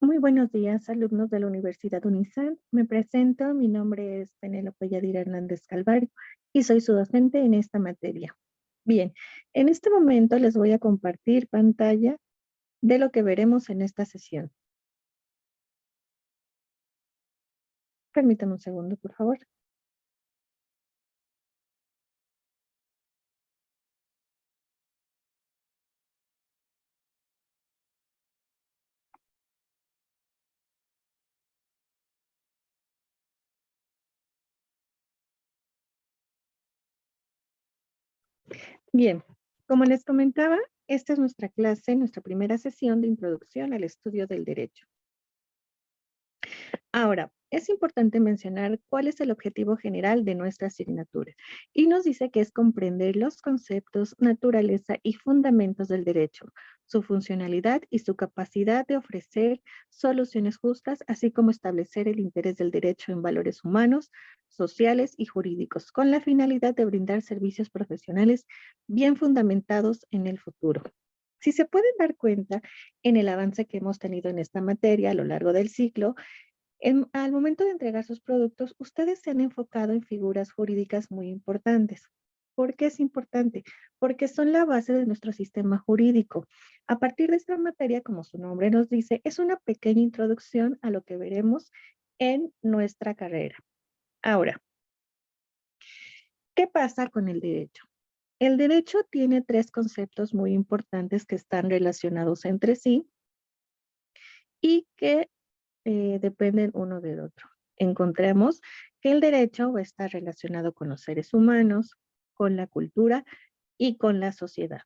Muy buenos días, alumnos de la Universidad UNISAN. Me presento, mi nombre es Penélope Yadira Hernández Calvario y soy su docente en esta materia. Bien, en este momento les voy a compartir pantalla de lo que veremos en esta sesión. Permítanme un segundo, por favor. Bien, como les comentaba, esta es nuestra clase, nuestra primera sesión de introducción al estudio del derecho. Ahora, es importante mencionar cuál es el objetivo general de nuestra asignatura y nos dice que es comprender los conceptos, naturaleza y fundamentos del derecho, su funcionalidad y su capacidad de ofrecer soluciones justas, así como establecer el interés del derecho en valores humanos, sociales y jurídicos, con la finalidad de brindar servicios profesionales bien fundamentados en el futuro. Si se pueden dar cuenta en el avance que hemos tenido en esta materia a lo largo del ciclo, al momento de entregar sus productos, ustedes se han enfocado en figuras jurídicas muy importantes. ¿Por qué es importante? Porque son la base de nuestro sistema jurídico. A partir de esta materia, como su nombre nos dice, es una pequeña introducción a lo que veremos en nuestra carrera. Ahora, ¿qué pasa con el derecho? El derecho tiene tres conceptos muy importantes que están relacionados entre sí y que dependen uno del otro. Encontremos que el derecho va a estar relacionado con los seres humanos, con la cultura y con la sociedad.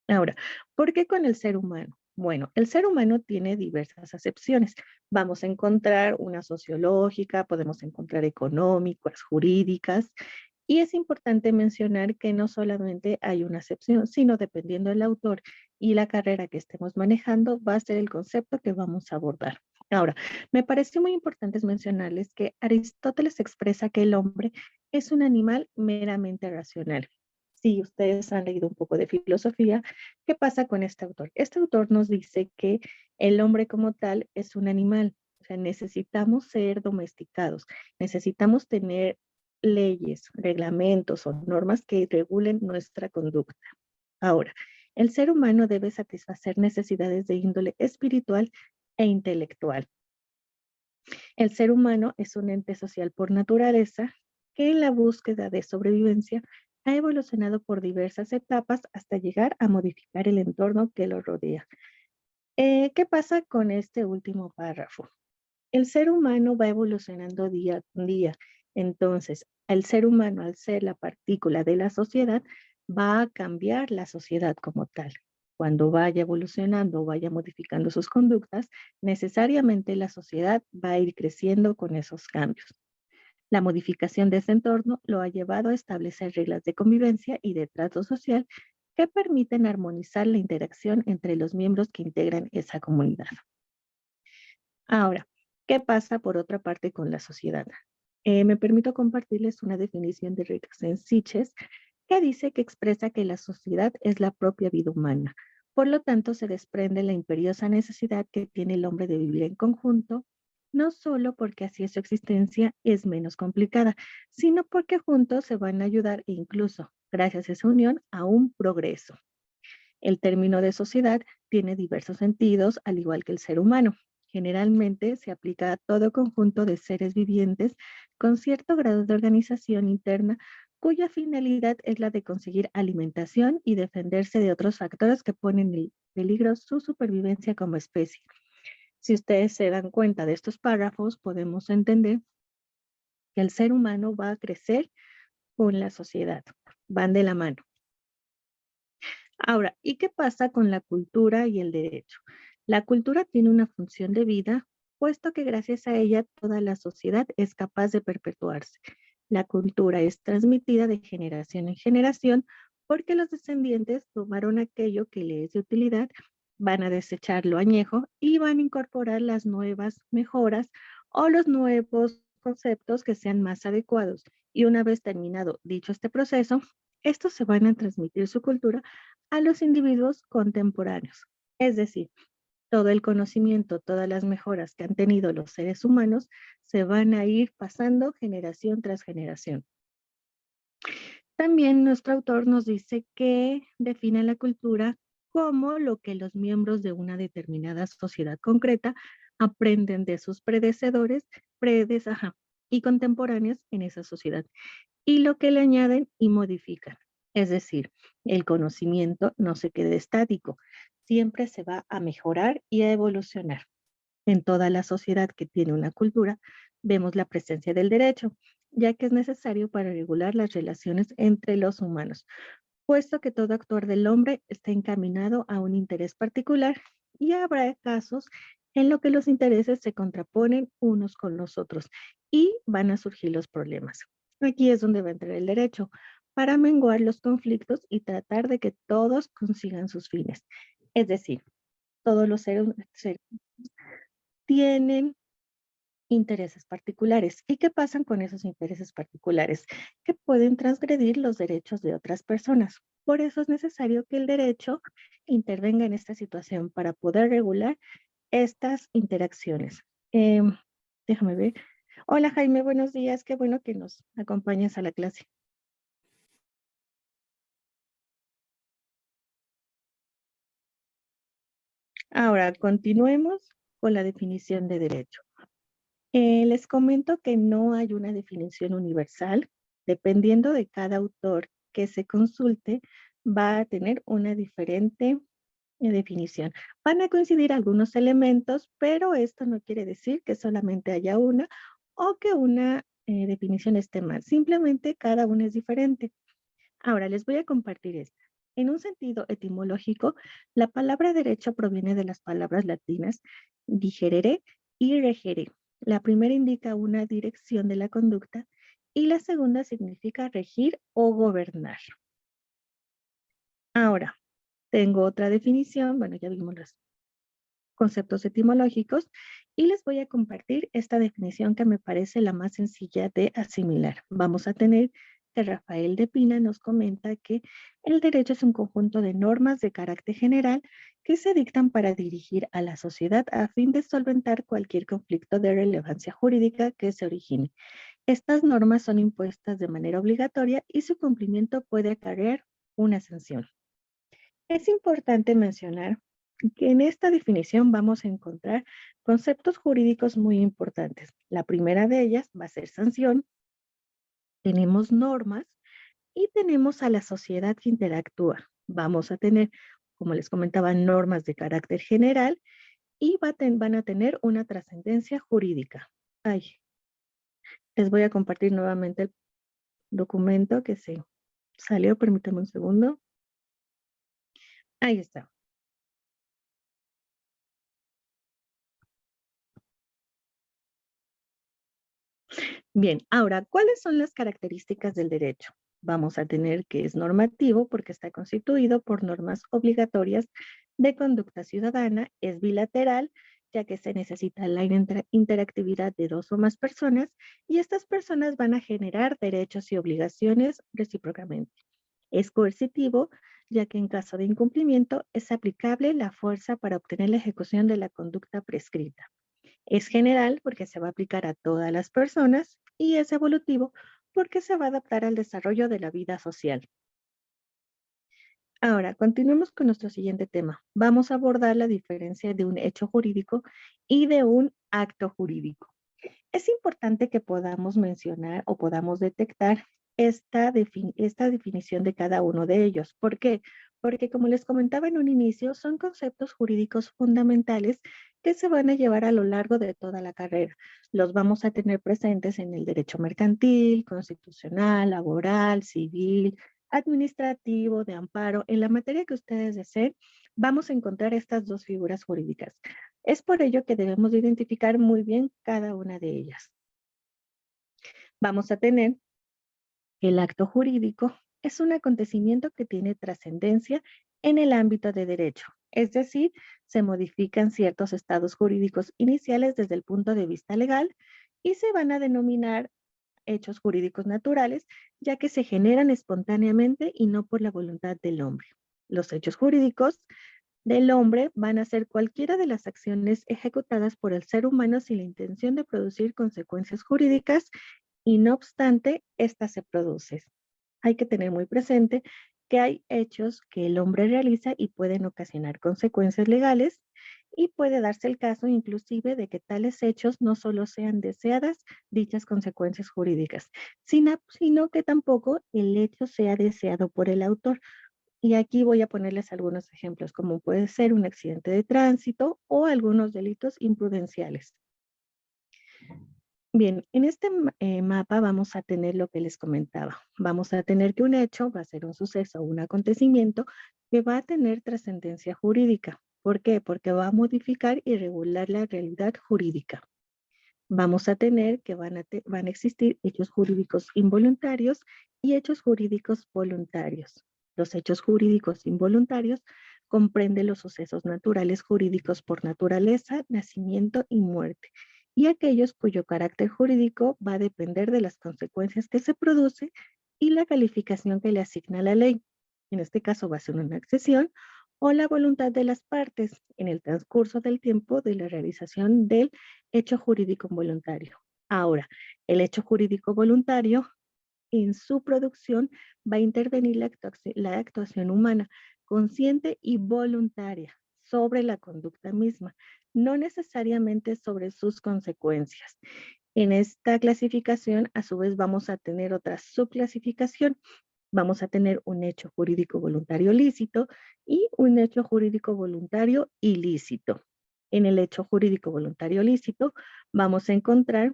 Ahora, ¿por qué con el ser humano? Bueno, el ser humano tiene diversas acepciones. Vamos a encontrar una sociológica, podemos encontrar económicas, jurídicas, y es importante mencionar que no solamente hay una acepción, sino dependiendo del autor y la carrera que estemos manejando, va a ser el concepto que vamos a abordar. Ahora, me pareció muy importante mencionarles que Aristóteles expresa que el hombre es un animal meramente racional. Si ustedes han leído un poco de filosofía, ¿qué pasa con este autor? Este autor nos dice que el hombre como tal es un animal, o sea, necesitamos ser domesticados, necesitamos tener leyes, reglamentos o normas que regulen nuestra conducta. Ahora, el ser humano debe satisfacer necesidades de índole espiritual e intelectual. El ser humano es un ente social por naturaleza que en la búsqueda de sobrevivencia ha evolucionado por diversas etapas hasta llegar a modificar el entorno que lo rodea. ¿Qué pasa con este último párrafo? El ser humano va evolucionando día con día. Entonces, el ser humano, al ser la partícula de la sociedad, va a cambiar la sociedad como tal. Cuando vaya evolucionando o vaya modificando sus conductas, necesariamente la sociedad va a ir creciendo con esos cambios. La modificación de ese entorno lo ha llevado a establecer reglas de convivencia y de trato social que permiten armonizar la interacción entre los miembros que integran esa comunidad. Ahora, ¿qué pasa por otra parte con la sociedad? Me permito compartirles una definición de Rixen-Siches que dice que expresa que la sociedad es la propia vida humana. Por lo tanto, se desprende la imperiosa necesidad que tiene el hombre de vivir en conjunto, no solo porque así su existencia es menos complicada, sino porque juntos se van a ayudar e incluso, gracias a esa unión, a un progreso. El término de sociedad tiene diversos sentidos, al igual que el ser humano. Generalmente se aplica a todo conjunto de seres vivientes con cierto grado de organización interna cuya finalidad es la de conseguir alimentación y defenderse de otros factores que ponen en peligro su supervivencia como especie. Si ustedes se dan cuenta de estos párrafos, podemos entender que el ser humano va a crecer con la sociedad, van de la mano. Ahora, ¿y qué pasa con la cultura y el derecho? La cultura tiene una función de vida, puesto que gracias a ella toda la sociedad es capaz de perpetuarse. La cultura es transmitida de generación en generación porque los descendientes tomaron aquello que les es de utilidad, van a desechar lo añejo y van a incorporar las nuevas mejoras o los nuevos conceptos que sean más adecuados. Y una vez terminado dicho este proceso, estos se van a transmitir su cultura a los individuos contemporáneos. Es decir, Todo el conocimiento, todas las mejoras que han tenido los seres humanos se van a ir pasando generación tras generación. También nuestro autor nos dice que define la cultura como lo que los miembros de una determinada sociedad concreta aprenden de sus predecesores, y contemporáneos en esa sociedad, y lo que le añaden y modifican. Es decir, el conocimiento no se queda estático, siempre se va a mejorar y a evolucionar. En toda la sociedad que tiene una cultura, vemos la presencia del derecho, ya que es necesario para regular las relaciones entre los humanos, puesto que todo actuar del hombre está encaminado a un interés particular y habrá casos en los que los intereses se contraponen unos con los otros y van a surgir los problemas. Aquí es donde va a entrar el derecho, para menguar los conflictos y tratar de que todos consigan sus fines. Es decir, todos los seres tienen intereses particulares. ¿Y qué pasan con esos intereses particulares? Que pueden transgredir los derechos de otras personas. Por eso es necesario que el derecho intervenga en esta situación para poder regular estas interacciones. Em, Déjame ver. Hola Jaime, buenos días. Qué bueno que nos acompañas a la clase. Ahora, continuemos con la definición de derecho. Les comento que no hay una definición universal. Dependiendo de cada autor que se consulte, va a tener una diferente definición. Van a coincidir algunos elementos, pero esto no quiere decir que solamente haya una o que una definición esté mal. Simplemente cada una es diferente. Ahora les voy a compartir esta. En un sentido etimológico, la palabra derecho proviene de las palabras latinas digerere y regere. La primera indica una dirección de la conducta y la segunda significa regir o gobernar. Ahora, tengo otra definición, bueno, ya vimos los conceptos etimológicos y les voy a compartir esta definición que me parece la más sencilla de asimilar. Vamos a tener que Rafael de Pina nos comenta que el derecho es un conjunto de normas de carácter general que se dictan para dirigir a la sociedad a fin de solventar cualquier conflicto de relevancia jurídica que se origine. Estas normas son impuestas de manera obligatoria y su cumplimiento puede acarrear una sanción. Es importante mencionar que en esta definición vamos a encontrar conceptos jurídicos muy importantes. La primera de ellas va a ser sanción, tenemos normas y tenemos a la sociedad que interactúa. Vamos a tener, como les comentaba, normas de carácter general y van a tener una trascendencia jurídica. Ay, les voy a compartir nuevamente el documento que se salió, permítanme un segundo. Ahí está. Bien, ahora, ¿cuáles son las características del derecho? Vamos a tener que es normativo porque está constituido por normas obligatorias de conducta ciudadana, es bilateral, ya que se necesita la interactividad de dos o más personas y estas personas van a generar derechos y obligaciones recíprocamente. Es coercitivo, ya que en caso de incumplimiento es aplicable la fuerza para obtener la ejecución de la conducta prescrita. Es general porque se va a aplicar a todas las personas y es evolutivo porque se va a adaptar al desarrollo de la vida social. Ahora, continuemos con nuestro siguiente tema. Vamos a abordar la diferencia de un hecho jurídico y de un acto jurídico. Es importante que podamos mencionar o podamos detectar esta definición de cada uno de ellos. ¿Por qué? Porque como les comentaba en un inicio, son conceptos jurídicos fundamentales que se van a llevar a lo largo de toda la carrera. Los vamos a tener presentes en el derecho mercantil, constitucional, laboral, civil, administrativo, de amparo. En la materia que ustedes deseen, vamos a encontrar estas dos figuras jurídicas. Es por ello que debemos de identificar muy bien cada una de ellas. Vamos a tener el acto jurídico, es un acontecimiento que tiene trascendencia en el ámbito de derecho, es decir, se modifican ciertos estados jurídicos iniciales desde el punto de vista legal y se van a denominar hechos jurídicos naturales, ya que se generan espontáneamente y no por la voluntad del hombre. Los hechos jurídicos del hombre van a ser cualquiera de las acciones ejecutadas por el ser humano sin la intención de producir consecuencias jurídicas y no obstante, esta se produce. Hay que tener muy presente que hay hechos que el hombre realiza y pueden ocasionar consecuencias legales y puede darse el caso inclusive de que tales hechos no solo sean deseadas dichas consecuencias jurídicas, sino que tampoco el hecho sea deseado por el autor. Y aquí voy a ponerles algunos ejemplos, como puede ser un accidente de tránsito o algunos delitos imprudenciales. Bien, en este mapa vamos a tener lo que les comentaba. Vamos a tener que un hecho va a ser un suceso o un acontecimiento que va a tener trascendencia jurídica. ¿Por qué? Porque va a modificar y regular la realidad jurídica. Vamos a tener que van a existir hechos jurídicos involuntarios y hechos jurídicos voluntarios. Los hechos jurídicos involuntarios comprenden los sucesos naturales jurídicos por naturaleza, nacimiento y muerte, y aquellos cuyo carácter jurídico va a depender de las consecuencias que se produce y la calificación que le asigna la ley. En este caso va a ser una accesión o la voluntad de las partes en el transcurso del tiempo de la realización del hecho jurídico voluntario. Ahora, el hecho jurídico voluntario, en su producción va a intervenir la actuación humana, consciente y voluntaria, sobre la conducta misma, no necesariamente sobre sus consecuencias. En esta clasificación, a su vez, vamos a tener otra subclasificación. Vamos a tener un hecho jurídico voluntario lícito y un hecho jurídico voluntario ilícito. En el hecho jurídico voluntario lícito vamos a encontrar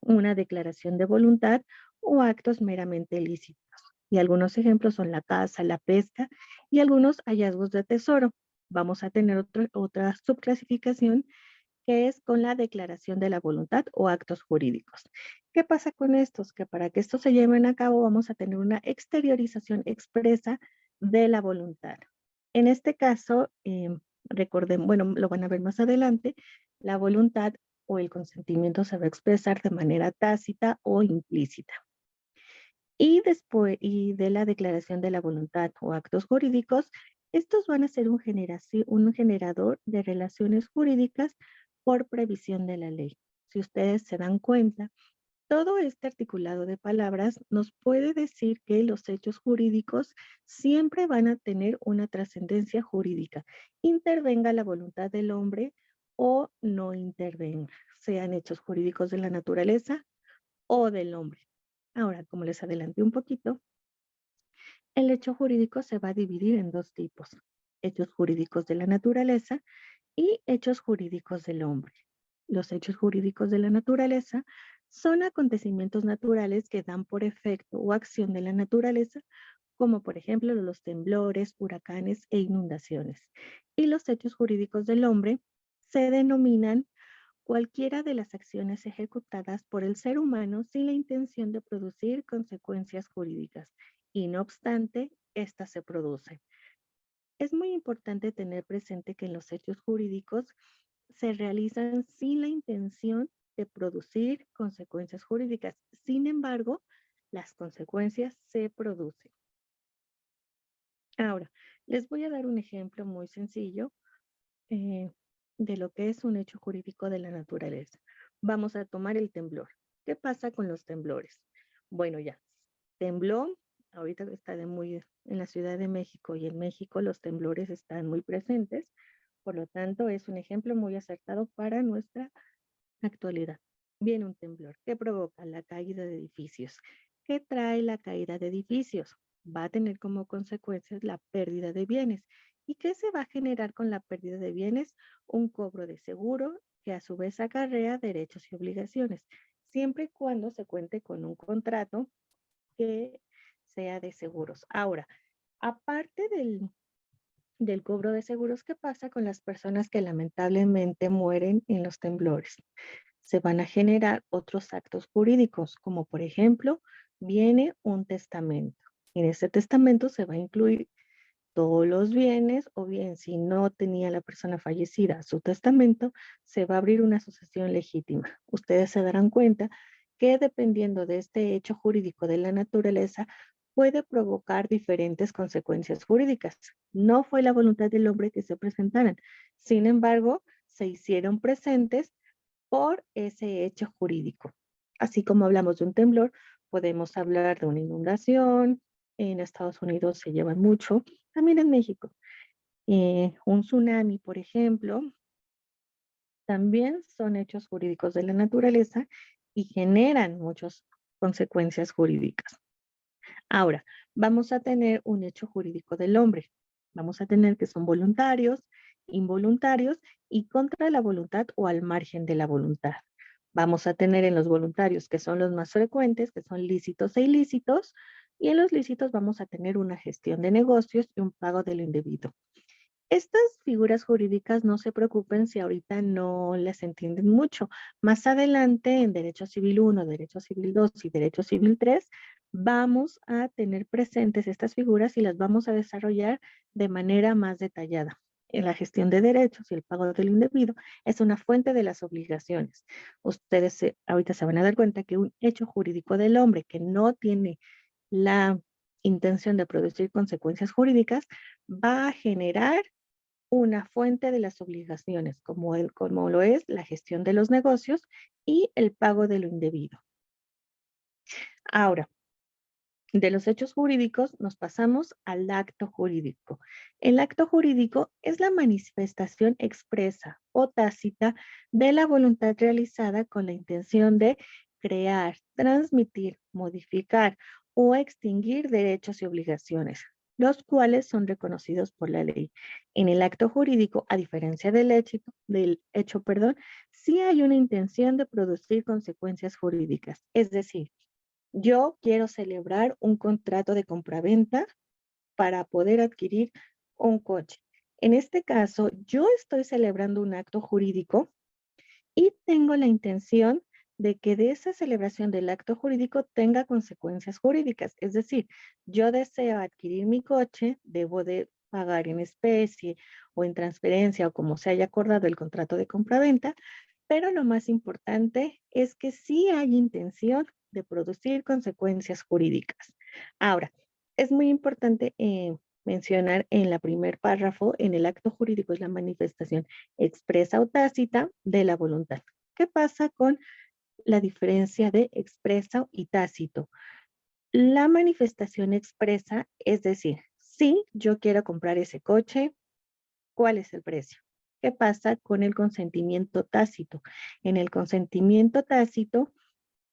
una declaración de voluntad o actos meramente lícitos. Y algunos ejemplos son la caza, la pesca y algunos hallazgos de tesoro. Vamos a tener otra subclasificación que es con la declaración de la voluntad o actos jurídicos. ¿Qué pasa con estos? Que para que estos se lleven a cabo vamos a tener una exteriorización expresa de la voluntad. En este caso, recuerden, bueno, lo van a ver más adelante, la voluntad o el consentimiento se va a expresar de manera tácita o implícita. Y después, y de la declaración de la voluntad o actos jurídicos, estos van a ser un generador de relaciones jurídicas por previsión de la ley. Si ustedes se dan cuenta, todo este articulado de palabras nos puede decir que los hechos jurídicos siempre van a tener una trascendencia jurídica, intervenga la voluntad del hombre o no intervenga, sean hechos jurídicos de la naturaleza o del hombre. Ahora, como les adelanté un poquito, el hecho jurídico se va a dividir en dos tipos, hechos jurídicos de la naturaleza y hechos jurídicos del hombre. Los hechos jurídicos de la naturaleza son acontecimientos naturales que dan por efecto o acción de la naturaleza, como por ejemplo los temblores, huracanes e inundaciones. Y los hechos jurídicos del hombre se denominan cualquiera de las acciones ejecutadas por el ser humano sin la intención de producir consecuencias jurídicas, y no obstante, éstas se producen. Es muy importante tener presente que los hechos jurídicos se realizan sin la intención de producir consecuencias jurídicas. Sin embargo, las consecuencias se producen. Ahora, les voy a dar un ejemplo muy sencillo eh, de lo que es un hecho jurídico de la naturaleza. Vamos a tomar el temblor. ¿Qué pasa con los temblores? Bueno, ya, tembló, ahorita está en la Ciudad de México y en México los temblores están muy presentes, por lo tanto es un ejemplo muy acertado para nuestra actualidad. Viene un temblor. ¿Qué provoca? La caída de edificios. ¿Qué trae la caída de edificios? Va a tener como consecuencias la pérdida de bienes. ¿Y qué se va a generar con la pérdida de bienes? Un cobro de seguro que a su vez acarrea derechos y obligaciones, siempre y cuando se cuente con un contrato que sea de seguros. Ahora, aparte del cobro de seguros, ¿qué pasa con las personas que lamentablemente mueren en los temblores? Se van a generar otros actos jurídicos, como por ejemplo, viene un testamento. En ese testamento se va a incluir todos los bienes, o bien si no tenía la persona fallecida su testamento, se va a abrir una sucesión legítima. Ustedes se darán cuenta que dependiendo de este hecho jurídico de la naturaleza, puede provocar diferentes consecuencias jurídicas. No fue la voluntad del hombre que se presentaran. Sin embargo, se hicieron presentes por ese hecho jurídico. Así como hablamos de un temblor, podemos hablar de una inundación. En Estados Unidos se llevan mucho, también en México. Un tsunami, por ejemplo, también son hechos jurídicos de la naturaleza y generan muchas consecuencias jurídicas. Ahora, vamos a tener un hecho jurídico del hombre. Vamos a tener que son voluntarios, involuntarios y contra la voluntad o al margen de la voluntad. Vamos a tener en los voluntarios, que son los más frecuentes, que son lícitos e ilícitos, y en los lícitos vamos a tener una gestión de negocios y un pago de lo indebido. Estas figuras jurídicas no se preocupen si ahorita no las entienden mucho. Más adelante en Derecho Civil 1, Derecho Civil 2 y Derecho Civil 3 vamos a tener presentes estas figuras y las vamos a desarrollar de manera más detallada. En la gestión de derechos y el pago del indebido es una fuente de las obligaciones. Ustedes ahorita se van a dar cuenta que un hecho jurídico del hombre que no tiene la intención de producir consecuencias jurídicas va a generar una fuente de las obligaciones, como lo es la gestión de los negocios y el pago de lo indebido. Ahora, de los hechos jurídicos nos pasamos al acto jurídico. El acto jurídico es la manifestación expresa o tácita de la voluntad realizada con la intención de crear, transmitir, modificar o extinguir derechos y obligaciones, los cuales son reconocidos por la ley. En el acto jurídico, a diferencia del hecho, sí hay una intención de producir consecuencias jurídicas, es decir, yo quiero celebrar un contrato de compraventa para poder adquirir un coche. En este caso, yo estoy celebrando un acto jurídico y tengo la intención de que de esa celebración del acto jurídico tenga consecuencias jurídicas. Es decir, yo deseo adquirir mi coche, debo de pagar en especie o en transferencia o como se haya acordado el contrato de compraventa, pero lo más importante es que sí hay intención de producir consecuencias jurídicas. Ahora, es muy importante mencionar en la primer párrafo, en el acto jurídico es la manifestación expresa o tácita de la voluntad. ¿Qué pasa con la diferencia de expresa y tácito? La manifestación expresa, es decir, sí, yo quiero comprar ese coche, ¿cuál es el precio? ¿Qué pasa con el consentimiento tácito? En el consentimiento tácito,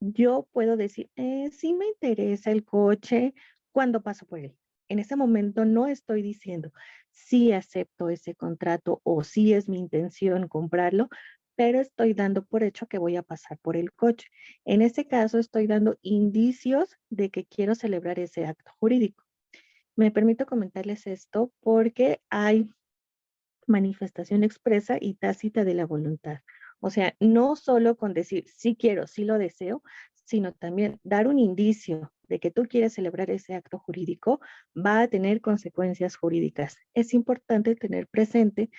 yo puedo decir, sí me interesa el coche cuando paso por él. En ese momento no estoy diciendo sí acepto ese contrato o sí es mi intención comprarlo, pero estoy dando por hecho que voy a pasar por el coche. En ese caso estoy dando indicios de que quiero celebrar ese acto jurídico. Me permito comentarles esto porque hay manifestación expresa y tácita de la voluntad. O sea, no solo con decir sí quiero, sí lo deseo, sino también dar un indicio de que tú quieres celebrar ese acto jurídico va a tener consecuencias jurídicas. Es importante tener presente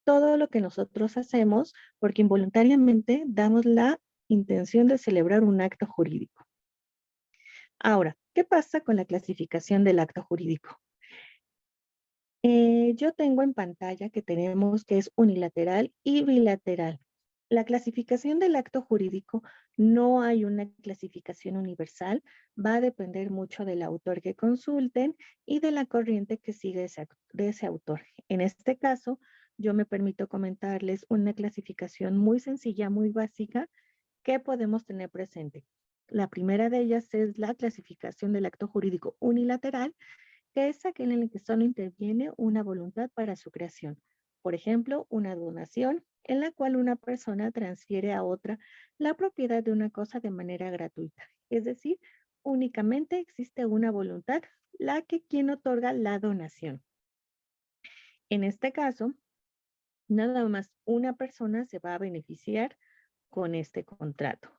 todo lo que nosotros hacemos porque involuntariamente damos la intención de celebrar un acto jurídico. Ahora, ¿qué pasa con la clasificación del acto jurídico? Yo tengo en pantalla que tenemos que es unilateral y bilateral. La clasificación del acto jurídico no hay una clasificación universal, va a depender mucho del autor que consulten y de la corriente que sigue de ese autor. En este caso, yo me permito comentarles una clasificación muy sencilla, muy básica que podemos tener presente. La primera de ellas es la clasificación del acto jurídico unilateral, que es aquel en el que solo interviene una voluntad para su creación. Por ejemplo, una donación en la cual una persona transfiere a otra la propiedad de una cosa de manera gratuita. Es decir, únicamente existe una voluntad, la que quien otorga la donación. En este caso, nada más una persona se va a beneficiar con este contrato.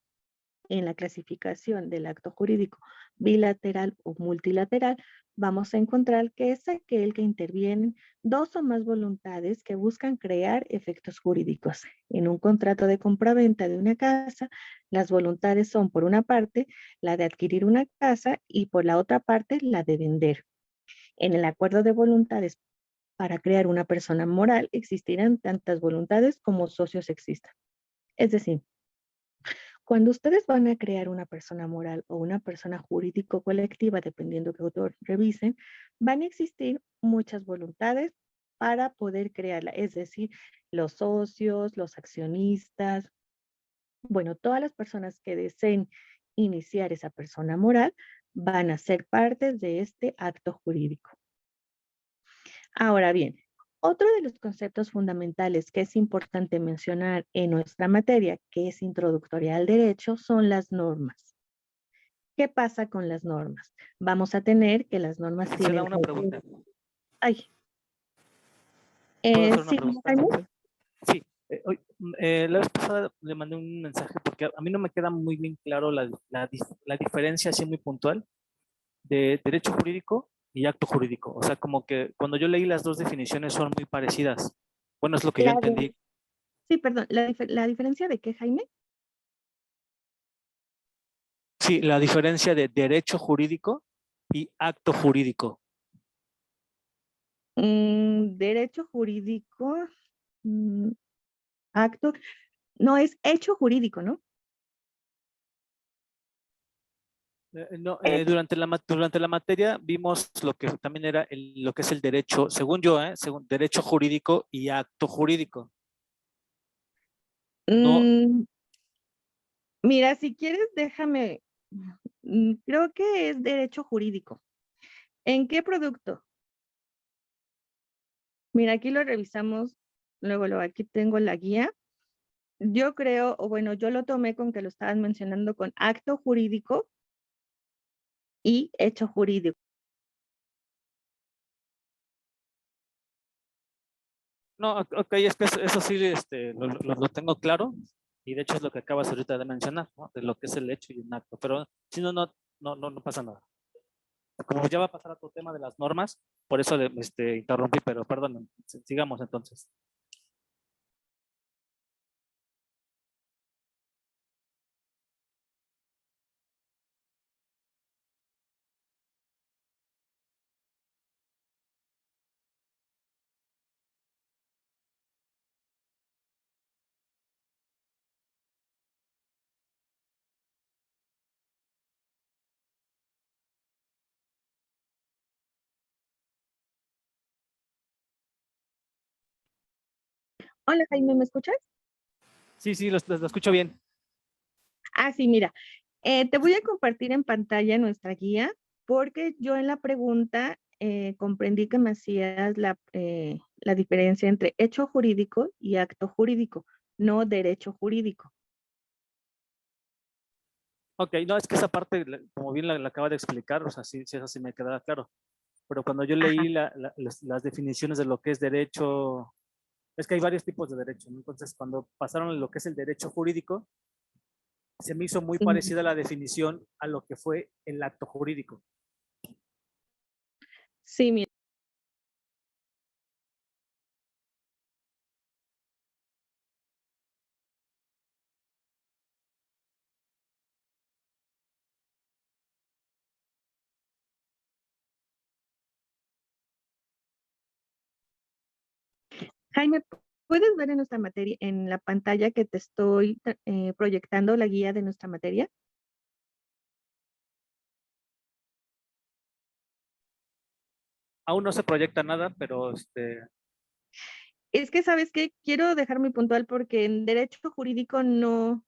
en la clasificación del acto jurídico bilateral o multilateral, vamos a encontrar que es aquel que intervienen dos o más voluntades que buscan crear efectos jurídicos. En un contrato de compraventa de una casa, las voluntades son, por una parte, la de adquirir una casa y por la otra parte, la de vender. En el acuerdo de voluntades para crear una persona moral, existirán tantas voluntades como socios existan. Es decir, cuando ustedes van a crear una persona moral o una persona jurídico colectiva, dependiendo qué autor revisen, van a existir muchas voluntades para poder crearla. Es decir, los socios, los accionistas, bueno, todas las personas que deseen iniciar esa persona moral van a ser partes de este acto jurídico. Ahora bien, otro de los conceptos fundamentales que es importante mencionar en nuestra materia, que es introductoria al derecho, son las normas. ¿Qué pasa con las normas? Vamos a tener que las normas Licenciada, tienen... una pregunta. Ay, ¿Puedo hacer una sí, pregunta? Jaime. Sí. La vez pasada le mandé un mensaje porque a mí no me queda muy bien claro la diferencia así muy puntual de derecho jurídico y acto jurídico. O sea, como que cuando yo leí las dos definiciones son muy parecidas. Bueno, es lo que yo La entendí. sí, perdón, la diferencia de qué, Jaime? Sí, la diferencia de derecho jurídico y acto jurídico. Derecho jurídico, mm, acto, no es hecho jurídico, ¿no? No, Hecho. durante la materia vimos lo que también era lo que es el derecho, según yo, según derecho jurídico y acto jurídico. No, Mm, Mira, si quieres, déjame, creo que es derecho jurídico. ¿En qué producto? Mira, aquí lo revisamos, luego aquí tengo la guía. Yo creo, o bueno, yo lo tomé con que lo estaban mencionando con acto jurídico y hecho jurídico. no, ok, es que eso sí, lo tengo claro y de hecho es lo que acabas ahorita de mencionar, ¿no? De lo que es el hecho y un acto, pero si no, no pasa nada. Como ya va a pasar a tu tema de las normas, por eso interrumpí, pero perdón, sigamos entonces. Hola, Jaime, ¿me escuchas? Sí, sí, lo escucho bien. Ah, sí, mira, te voy a compartir en pantalla nuestra guía porque yo en la pregunta comprendí que me hacías la diferencia entre hecho jurídico y acto jurídico, no derecho jurídico. Ok, no, es que esa parte, como bien la acaba de explicar, o sea, sí, sí, eso sí me queda claro. Pero cuando yo Ajá. leí las definiciones de lo que es derecho, es que hay varios tipos de derecho, ¿no? Entonces, cuando pasaron a lo que es el derecho jurídico, se me hizo muy Sí, parecida la definición a lo que fue el acto jurídico. sí, mira. Jaime, ¿puedes ver en nuestra materia, en la pantalla que te estoy proyectando la guía de nuestra materia? Aún no se proyecta nada, pero Es que, ¿sabes qué? Quiero dejar muy puntual porque en derecho jurídico no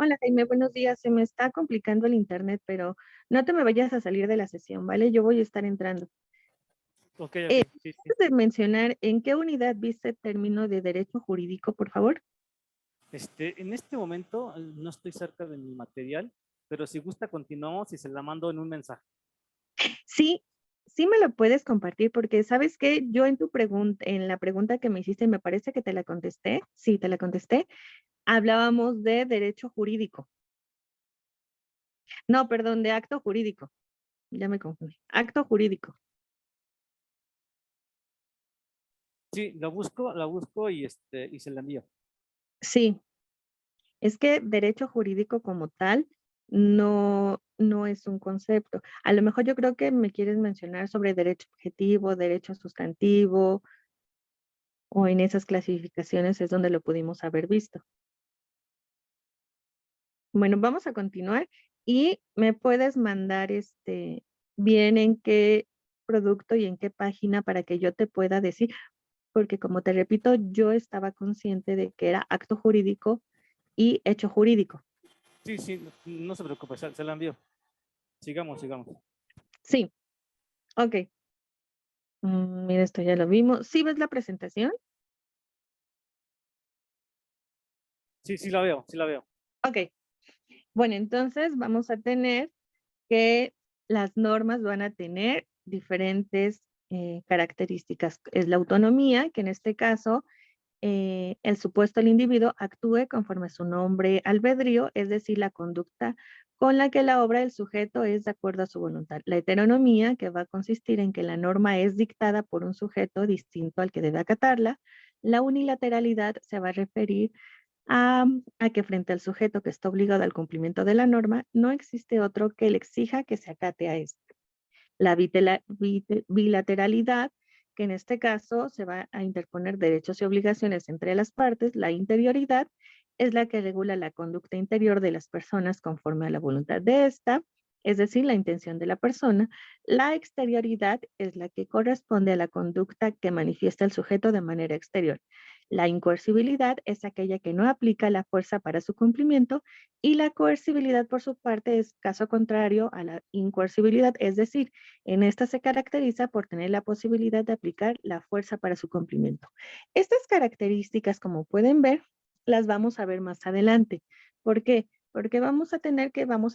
Hola Jaime, buenos días. Se me está complicando el internet, pero no te me vayas a salir de la sesión, ¿vale? Yo voy a estar entrando. Ok, Eh, sí, sí. Antes de mencionar en qué unidad viste el término de derecho jurídico, por favor. En este momento no estoy cerca de mi material, pero si gusta continuamos y se la mando en un mensaje. Sí, sí me lo puedes compartir porque sabes que yo en tu pregunta, en la pregunta que me hiciste, me parece que te la contesté. Sí, te la contesté. Hablábamos de derecho jurídico. No, perdón, de acto jurídico. Ya me confundí. Acto jurídico. Sí, la busco y se la envío. Sí, es que derecho jurídico como tal no es un concepto. A lo mejor yo creo que me quieres mencionar sobre derecho objetivo, derecho sustantivo, o en esas clasificaciones es donde lo pudimos haber visto. Bueno, vamos a continuar y me puedes mandar bien en qué producto y en qué página para que yo te pueda decir, porque como te repito, yo estaba consciente de que era acto jurídico y hecho jurídico. Sí, sí, no se preocupe, se la envío. Sigamos, sigamos. Sí, ok. Mira, esto ya lo vimos. ¿Sí ves la presentación? Sí, sí la veo, sí la veo. Ok. Bueno, entonces vamos a tener que las normas van a tener diferentes características. Es la autonomía, que en este caso el supuesto del individuo actúe conforme a su nombre albedrío, es decir, la conducta con la que la obra del sujeto es de acuerdo a su voluntad. La heteronomía, que va a consistir en que la norma es dictada por un sujeto distinto al que debe acatarla. La unilateralidad se va a referir a que frente al sujeto que está obligado al cumplimiento de la norma, no existe otro que le exija que se acate a éste. La bilateralidad, que en este caso se va a interponer derechos y obligaciones entre las partes. La interioridad es la que regula la conducta interior de las personas conforme a la voluntad de ésta, es decir, la intención de la persona. La exterioridad es la que corresponde a la conducta que manifiesta el sujeto de manera exterior. La incoercibilidad es aquella que no aplica la fuerza para su cumplimiento y la coercibilidad por su parte es caso contrario a la incoercibilidad, es decir, en esta se caracteriza por tener la posibilidad de aplicar la fuerza para su cumplimiento. Estas características, como pueden ver, las vamos a ver más adelante. ¿Por qué? Porque vamos a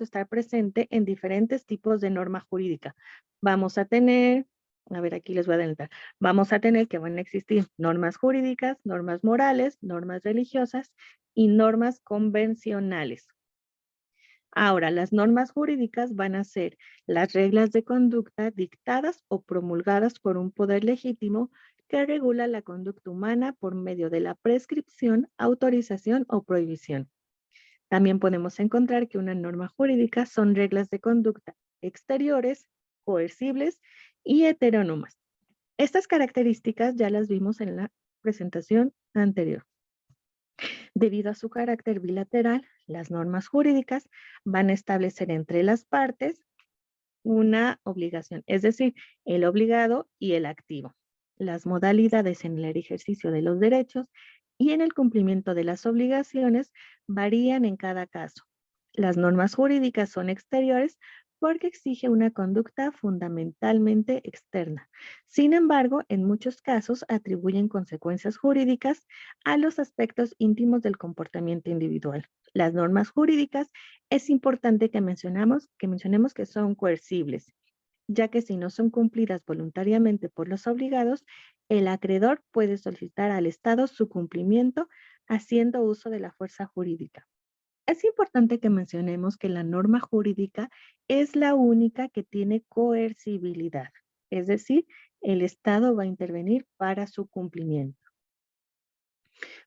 estar presente en diferentes tipos de norma jurídica. Vamos a tener, a ver, aquí les voy a adelantar, vamos a tener que van a existir normas jurídicas, normas morales, normas religiosas y normas convencionales. Ahora, las normas jurídicas van a ser las reglas de conducta dictadas o promulgadas por un poder legítimo que regula la conducta humana por medio de la prescripción, autorización o prohibición. También podemos encontrar que una norma jurídica son reglas de conducta exteriores, coercibles y heterónomas. Estas características ya las vimos en la presentación anterior. Debido a su carácter bilateral, las normas jurídicas van a establecer entre las partes una obligación, es decir, el obligado y el activo. Las modalidades en el ejercicio de los derechos y en el cumplimiento de las obligaciones varían en cada caso. Las normas jurídicas son exteriores porque exige una conducta fundamentalmente externa. Sin embargo, en muchos casos atribuyen consecuencias jurídicas a los aspectos íntimos del comportamiento individual. Las normas jurídicas es importante que mencionemos que son coercibles, ya que si no son cumplidas voluntariamente por los obligados, el acreedor puede solicitar al Estado su cumplimiento haciendo uso de la fuerza jurídica. Es importante que mencionemos que la norma jurídica es la única que tiene coercibilidad, es decir, el Estado va a intervenir para su cumplimiento.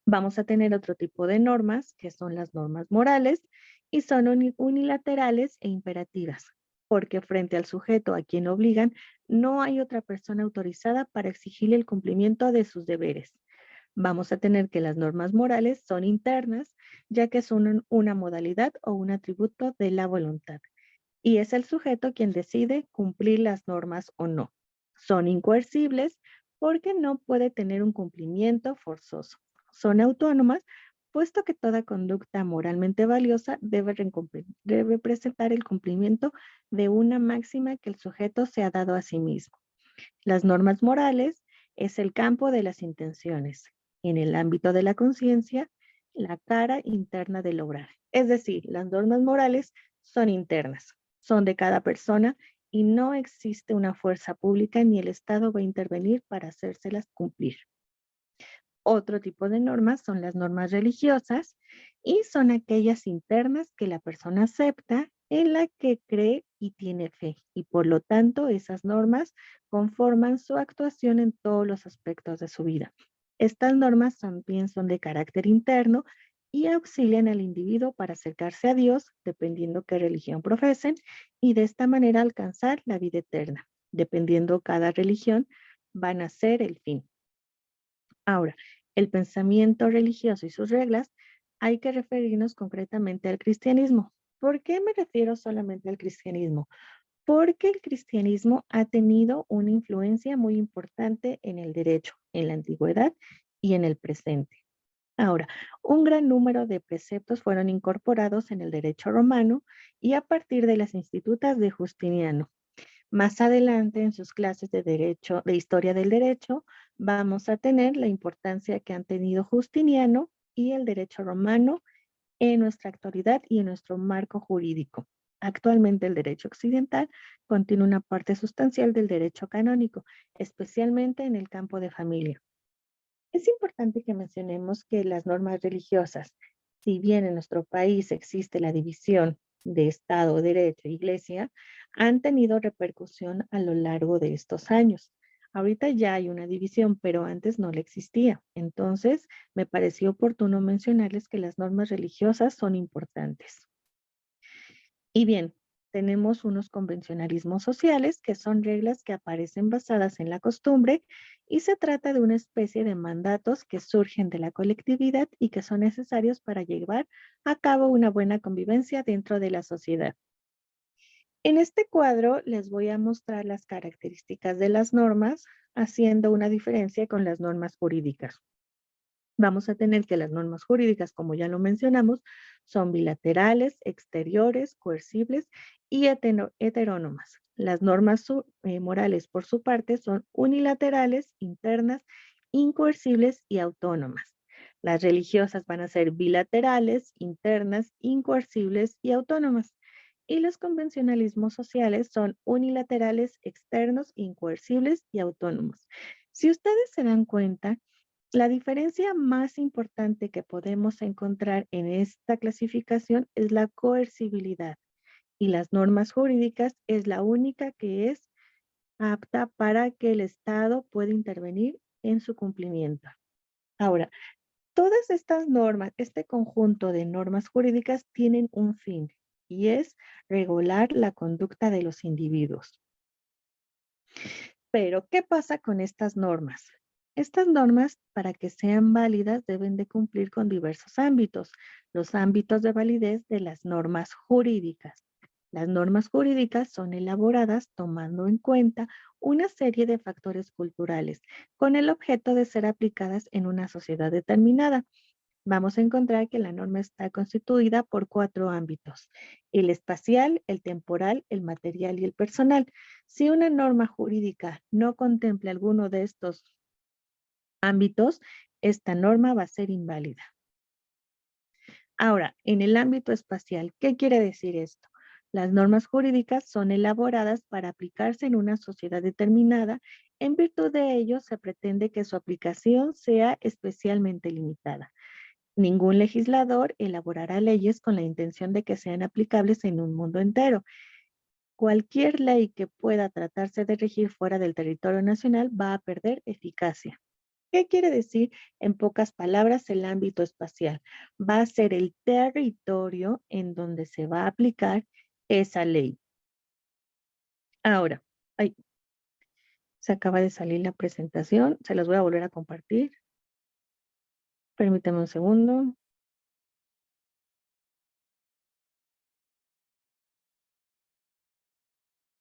Vamos a tener otro tipo de normas, que son las normas morales, y son unilaterales e imperativas, porque frente al sujeto a quien obligan, no hay otra persona autorizada para exigirle el cumplimiento de sus deberes. Vamos a tener que las normas morales son internas, ya que son una modalidad o un atributo de la voluntad, y es el sujeto quien decide cumplir las normas o no. Son incoercibles porque no puede tener un cumplimiento forzoso. Son autónomas puesto que toda conducta moralmente valiosa debe presentar el cumplimiento de una máxima que el sujeto se ha dado a sí mismo. Las normas morales es el campo de las intenciones. En el ámbito de la conciencia, la cara interna del obrar. Es decir, las normas morales son internas, son de cada persona y no existe una fuerza pública ni el Estado va a intervenir para hacérselas cumplir. Otro tipo de normas son las normas religiosas y son aquellas internas que la persona acepta, en la que cree y tiene fe. Y por lo tanto, esas normas conforman su actuación en todos los aspectos de su vida. Estas normas también son de carácter interno y auxilian al individuo para acercarse a Dios, dependiendo qué religión profesen, y de esta manera alcanzar la vida eterna. Dependiendo cada religión, van a ser el fin. Ahora, el pensamiento religioso y sus reglas, hay que referirnos concretamente al cristianismo. ¿Por qué me refiero solamente al cristianismo? Porque el cristianismo ha tenido una influencia muy importante en el derecho, en la antigüedad y en el presente. Ahora, un gran número de preceptos fueron incorporados en el derecho romano y a partir de las institutas de Justiniano. Más adelante, en sus clases de derecho, de historia del derecho, vamos a tener la importancia que han tenido Justiniano y el derecho romano en nuestra actualidad y en nuestro marco jurídico. Actualmente el derecho occidental contiene una parte sustancial del derecho canónico, especialmente en el campo de familia. Es importante que mencionemos que las normas religiosas, si bien en nuestro país existe la división de Estado, Derecho e Iglesia, han tenido repercusión a lo largo de estos años. Ahorita ya hay una división, pero antes no la existía. Entonces, me pareció oportuno mencionarles que las normas religiosas son importantes. Y bien, tenemos unos convencionalismos sociales que son reglas que aparecen basadas en la costumbre y se trata de una especie de mandatos que surgen de la colectividad y que son necesarios para llevar a cabo una buena convivencia dentro de la sociedad. En este cuadro les voy a mostrar las características de las normas, haciendo una diferencia con las normas jurídicas. Vamos a tener que las normas jurídicas, como ya lo mencionamos, son bilaterales, exteriores, coercibles y heterónomas. Las normas morales, por su parte, son unilaterales, internas, incoercibles y autónomas. Las religiosas van a ser bilaterales, internas, incoercibles y autónomas. Y los convencionalismos sociales son unilaterales, externos, incoercibles y autónomos. Si ustedes se dan cuenta, la diferencia más importante que podemos encontrar en esta clasificación es la coercibilidad y las normas jurídicas es la única que es apta para que el Estado pueda intervenir en su cumplimiento. Ahora, todas estas normas, este conjunto de normas jurídicas tienen un fin y es regular la conducta de los individuos. Pero, ¿qué pasa con estas normas? Estas normas, para que sean válidas, deben de cumplir con diversos ámbitos. Los ámbitos de validez de las normas jurídicas. Las normas jurídicas son elaboradas tomando en cuenta una serie de factores culturales con el objeto de ser aplicadas en una sociedad determinada. Vamos a encontrar que la norma está constituida por 4 ámbitos: el espacial, el temporal, el material y el personal. Si una norma jurídica no contempla alguno de estos ámbitos, esta norma va a ser inválida. Ahora, en el ámbito espacial, ¿qué quiere decir esto? Las normas jurídicas son elaboradas para aplicarse en una sociedad determinada. En virtud de ello, se pretende que su aplicación sea especialmente limitada. Ningún legislador elaborará leyes con la intención de que sean aplicables en un mundo entero. Cualquier ley que pueda tratarse de regir fuera del territorio nacional va a perder eficacia. ¿Qué quiere decir, en pocas palabras, el ámbito espacial? Va a ser el territorio en donde se va a aplicar esa ley. Ahora, ay, se acaba de salir la presentación, se las voy a volver a compartir. Permítame un segundo.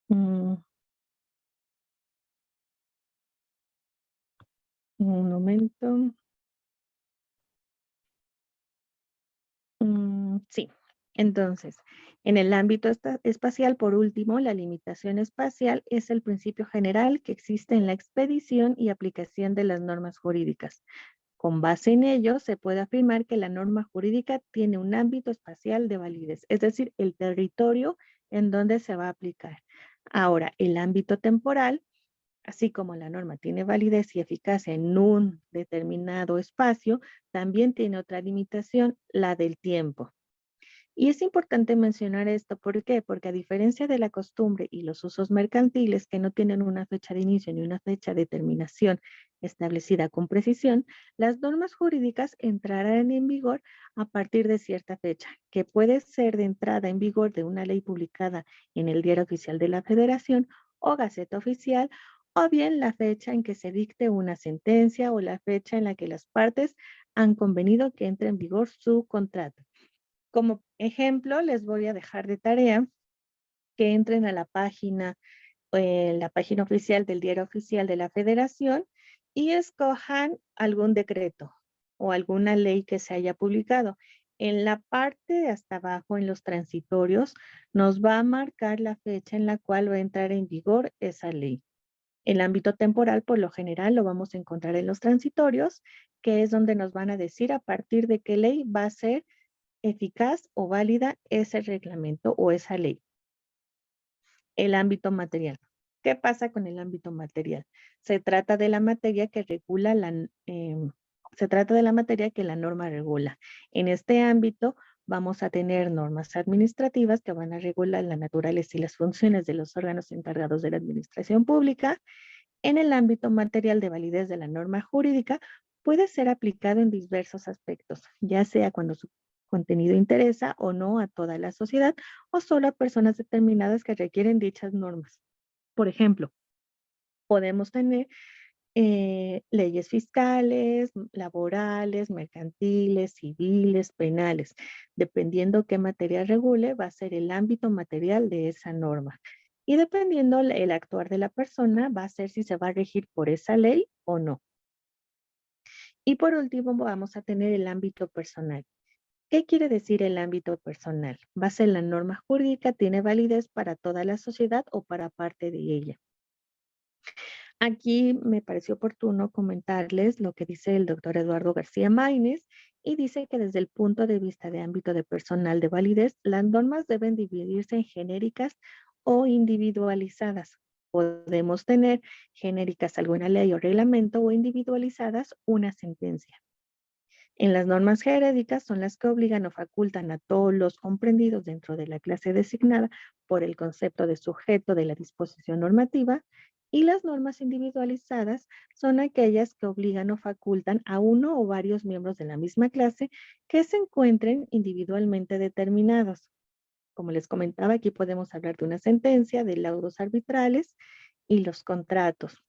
Mm, un momento. Sí, entonces, en el ámbito espacial, por último, la limitación espacial es el principio general que existe en la expedición y aplicación de las normas jurídicas. Con base en ello, se puede afirmar que la norma jurídica tiene un ámbito espacial de validez, es decir, el territorio en donde se va a aplicar. Ahora, el ámbito temporal, así como la norma tiene validez y eficacia en un determinado espacio, también tiene otra limitación, la del tiempo. Y es importante mencionar esto, ¿por qué? Porque a diferencia de la costumbre y los usos mercantiles que no tienen una fecha de inicio ni una fecha de terminación establecida con precisión, las normas jurídicas entrarán en vigor a partir de cierta fecha, que puede ser de entrada en vigor de una ley publicada en el Diario Oficial de la Federación o Gaceta Oficial, o bien la fecha en que se dicte una sentencia o la fecha en la que las partes han convenido que entre en vigor su contrato. Como ejemplo, les voy a dejar de tarea que entren a la página oficial del Diario Oficial de la Federación y escojan algún decreto o alguna ley que se haya publicado. En la parte de hasta abajo, en los transitorios, nos va a marcar la fecha en la cual va a entrar en vigor esa ley. El ámbito temporal, por lo general, lo vamos a encontrar en los transitorios, que es donde nos van a decir a partir de qué ley va a ser eficaz o válida ese reglamento o esa ley. El ámbito material. ¿Qué pasa con el ámbito material? Se trata de la materia que regula se trata de la materia que la norma regula. En este ámbito vamos a tener normas administrativas que van a regular la naturaleza y las funciones de los órganos encargados de la administración pública. En el ámbito material de validez de la norma jurídica puede ser aplicado en diversos aspectos, ya sea cuando su contenido interesa o no a toda la sociedad o solo a personas determinadas que requieren dichas normas. Por ejemplo, podemos tener leyes fiscales, laborales, mercantiles, civiles, penales. Dependiendo qué materia regule, va a ser el ámbito material de esa norma. Y dependiendo el actuar de la persona, va a ser si se va a regir por esa ley o no. Y por último, vamos a tener el ámbito personal. ¿Qué quiere decir el ámbito personal? Va a ser la norma jurídica, tiene validez para toda la sociedad o para parte de ella. Aquí me pareció oportuno comentarles lo que dice el doctor Eduardo García Maínez y dice que desde el punto de vista de ámbito de personal de validez, las normas deben dividirse en genéricas o individualizadas. Podemos tener genéricas alguna ley o reglamento o individualizadas una sentencia. En las normas genéricas son las que obligan o facultan a todos los comprendidos dentro de la clase designada por el concepto de sujeto de la disposición normativa, y las normas individualizadas son aquellas que obligan o facultan a uno o varios miembros de la misma clase que se encuentren individualmente determinados. Como les comentaba, aquí podemos hablar de una sentencia, de laudos arbitrales y los contratos.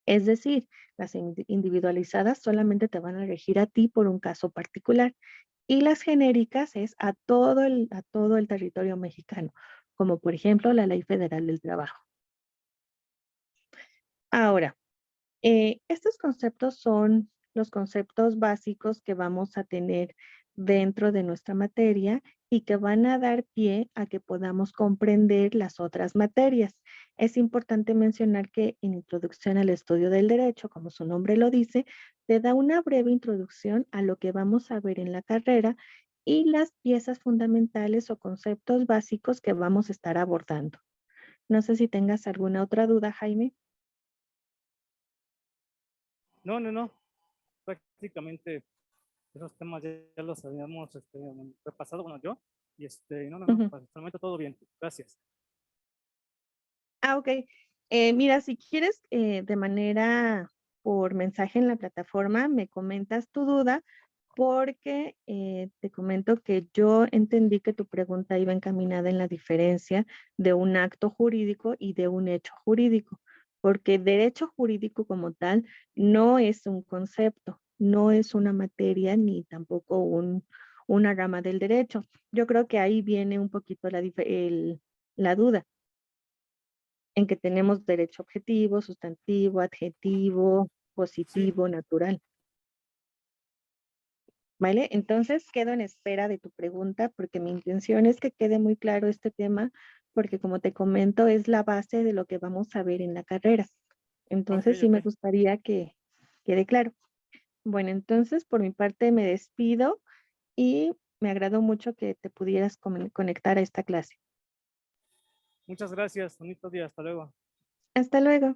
Es decir, las individualizadas solamente te van a regir a ti por un caso particular y las genéricas es a todo el territorio mexicano, como por ejemplo la Ley Federal del Trabajo. Ahora, estos conceptos son los conceptos básicos que vamos a tener dentro de nuestra materia y que van a dar pie a que podamos comprender las otras materias. Es importante mencionar que en Introducción al Estudio del Derecho, como su nombre lo dice, te da una breve introducción a lo que vamos a ver en la carrera y las piezas fundamentales o conceptos básicos que vamos a estar abordando. No sé si tengas alguna otra duda, Jaime. No, no, no. Prácticamente esos temas ya los habíamos repasado, bueno, yo. Y no, no, no, Ujú. hasta el momento todo bien. Gracias. Ah, ok. Mira, si quieres de manera por mensaje en la plataforma, me comentas tu duda porque te comento que yo entendí que tu pregunta iba encaminada en la diferencia de un acto jurídico y de un hecho jurídico, porque derecho jurídico como tal no es un concepto, no es una materia ni tampoco una rama del derecho. Yo creo que ahí viene un poquito la duda en que tenemos derecho objetivo, sustantivo, adjetivo, Sí, positivo, natural. ¿Vale? Entonces quedo en espera de tu pregunta porque mi intención es que quede muy claro este tema porque como te comento es la base de lo que vamos a ver en la carrera. Ok, Entonces sí me ok. gustaría que quede claro. Bueno, entonces por mi parte me despido y me agradó mucho que te pudieras conectar a esta clase. Muchas gracias. Bonito día. Hasta luego. Hasta luego.